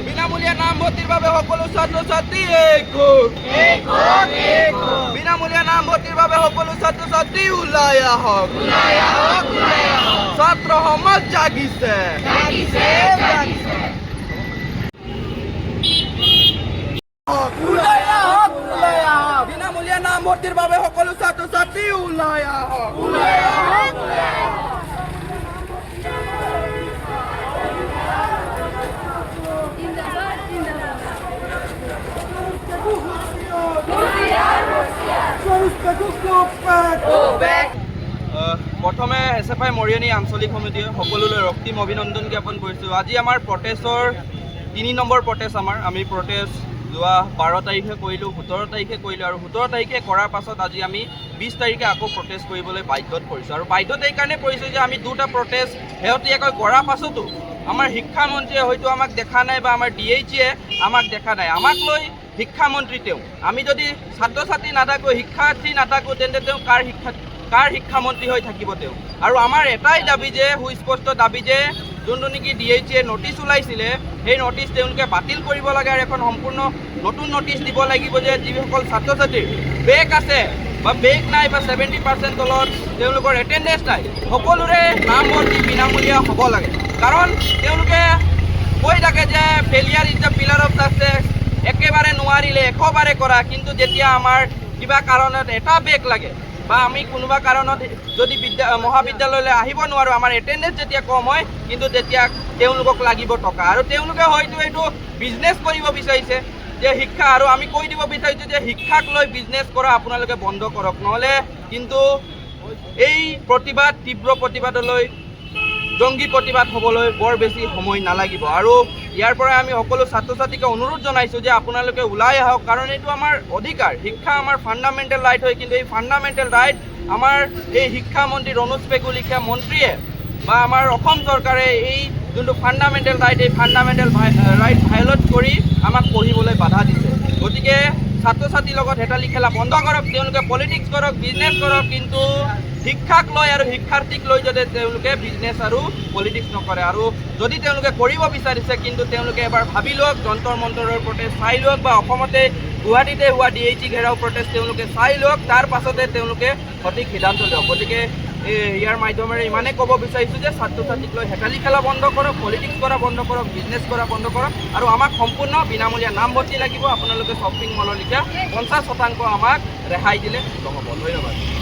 বিনামূলীয়া নামভৰ্তিৰ বাবে সকলো ছাত্ৰ ছাত্ৰী বিনামূলীয়া নামভৰ্তিৰ বাবে সকলো ছাত্ৰ ছাত্ৰী ওলাই আহক। ছাত্ৰ সমাজ জাগিছে। বিনামূলীয়া নামভৰ্তিৰ বাবে সকলো ছাত্ৰ ছাত্ৰী ওলাই আহক। প্ৰথমে এছএফআই মৰিয়নি আঞ্চলিক সমিতিয়ে সকলোলৈ ৰক্তিম অভিনন্দন জ্ঞাপন কৰিছোঁ। আজি আমাৰ প্ৰটেষ্টৰ ৩ নম্বৰ প্ৰটেষ্ট আমি প্ৰটেষ্ট যোৱা 12 তাৰিখে কৰিলোঁ, 17 তাৰিখে কৰিলোঁ আৰু 17 তাৰিখে কৰাৰ পাছত আজি আমি 20 তাৰিখে আকৌ প্ৰটেষ্ট কৰিবলৈ বাধ্যত পৰিছোঁ। আৰু বাধ্যত এইকাৰণে পৰিছোঁ যে আমি দুটা প্ৰটেষ্ট শেহতীয়াকৈ কৰাৰ পাছতো আমাৰ শিক্ষামন্ত্ৰীয়ে হয়তো আমাক দেখা নাই বা আমাৰ DHE আমাক দেখা নাই। আমাক লৈ শিক্ষামন্ত্ৰী তেওঁ, আমি যদি ছাত্ৰ ছাত্ৰী নাথাকোঁ, শিক্ষাৰ্থী নাথাকোঁ, তেন্তে তেওঁ কাৰ শিক্ষামন্ত্ৰী হৈ থাকিব তেওঁ। আৰু আমাৰ এটাই দাবী যে সুস্পষ্ট দাবী যে যোনটো নেকি DHE নটিচ ওলাইছিলে সেই নটিচ তেওঁলোকে বাতিল কৰিব লাগে আৰু এখন সম্পূৰ্ণ নতুন নটিচ দিব লাগিব যে যিসকল ছাত্ৰ ছাত্ৰীৰ বেক আছে বা বেক নাই বা 70% তলত তেওঁলোকৰ এটেণ্ডেঞ্চ নাই, সকলোৰে নামভৰ্তি বিনামূলীয়া হ'ব লাগে। কাৰণ তেওঁলোকে কৈ থাকে যে failure is the pillar of success, একেবাৰে নোৱাৰিলে 100 বাৰে কৰা, কিন্তু যেতিয়া আমাৰ কিবা কাৰণত এটা বেক লাগে বা আমি কোনোবা কাৰণত যদি মহাবিদ্যালয়লৈ আহিব নোৱাৰোঁ, আমাৰ এটেণ্ডেঞ্চ যেতিয়া কম হয়, কিন্তু তেতিয়া তেওঁলোকক লাগিব টকা। আৰু তেওঁলোকে হয়তো এইটো বিজনেছ কৰিব বিচাৰিছে যে শিক্ষা, আৰু আমি কৈ দিব বিচাৰিছোঁ যে শিক্ষাক লৈ বিজনেছ কৰা আপোনালোকে বন্ধ কৰক, নহ'লে কিন্তু এই প্ৰতিবাদ তীব্ৰ প্ৰতিবাদলৈ জংগী প্ৰতিবাদ হ'বলৈ বৰ বেছি সময় নালাগিব। আৰু ইয়াৰ পৰা আমি সকলো ছাত্ৰ ছাত্ৰীকে অনুৰোধ জনাইছোঁ যে আপোনালোকে ওলাই আহক, কাৰণ এইটো আমাৰ অধিকাৰ। শিক্ষা আমাৰ ফাণ্ডামেণ্টেল ৰাইট হয়, কিন্তু এই ফাণ্ডামেণ্টেল ৰাইট আমাৰ এই শিক্ষামন্ত্ৰী ৰণোজ পেগু লিখীয়া মন্ত্ৰীয়ে বা আমাৰ অসম চৰকাৰে এই যোনটো ফাণ্ডামেণ্টেল ৰাইট, এই ফাণ্ডামেণ্টেল ৰাইট ভায়লেট কৰি আমাক পঢ়িবলৈ বাধা দিছে। গতিকে ছাত্ৰ ছাত্ৰীৰ লগত হেতালি খেলা বন্ধ কৰক, তেওঁলোকে পলিটিক্স কৰক, বিজনেছ কৰক, কিন্তু শিক্ষাক লৈ আৰু শিক্ষাৰ্থীক লৈ যদি তেওঁলোকে বিজনেছ আৰু পলিটিক্স নকৰে। আৰু যদি তেওঁলোকে কৰিব বিচাৰিছে, কিন্তু তেওঁলোকে এবাৰ ভাবি লওক, যন্তৰ মন্তৰৰ প্ৰটেষ্ট চাই লওক বা অসমতে গুৱাহাটীতে হোৱা DHE ঘেৰাও প্ৰটেষ্ট তেওঁলোকে চাই লওক, তাৰ পাছতে তেওঁলোকে সঠিক সিদ্ধান্ত লওক। গতিকে ইয়াৰ মাধ্যমেৰে ইমানেই ক'ব বিচাৰিছোঁ যে ছাত্ৰ ছাত্ৰীক লৈ হেতালি খেলা বন্ধ কৰক, পলিটিক্স কৰা বন্ধ কৰক, বিজনেছ কৰা বন্ধ কৰক, আৰু আমাক সম্পূৰ্ণ বিনামূলীয়া নামভৰ্তি লাগিব। আপোনালোকে শ্বপিং মলৰ লেখীয়া 50% আমাক ৰেহাই দিলে নহ'ব। ধন্যবাদ।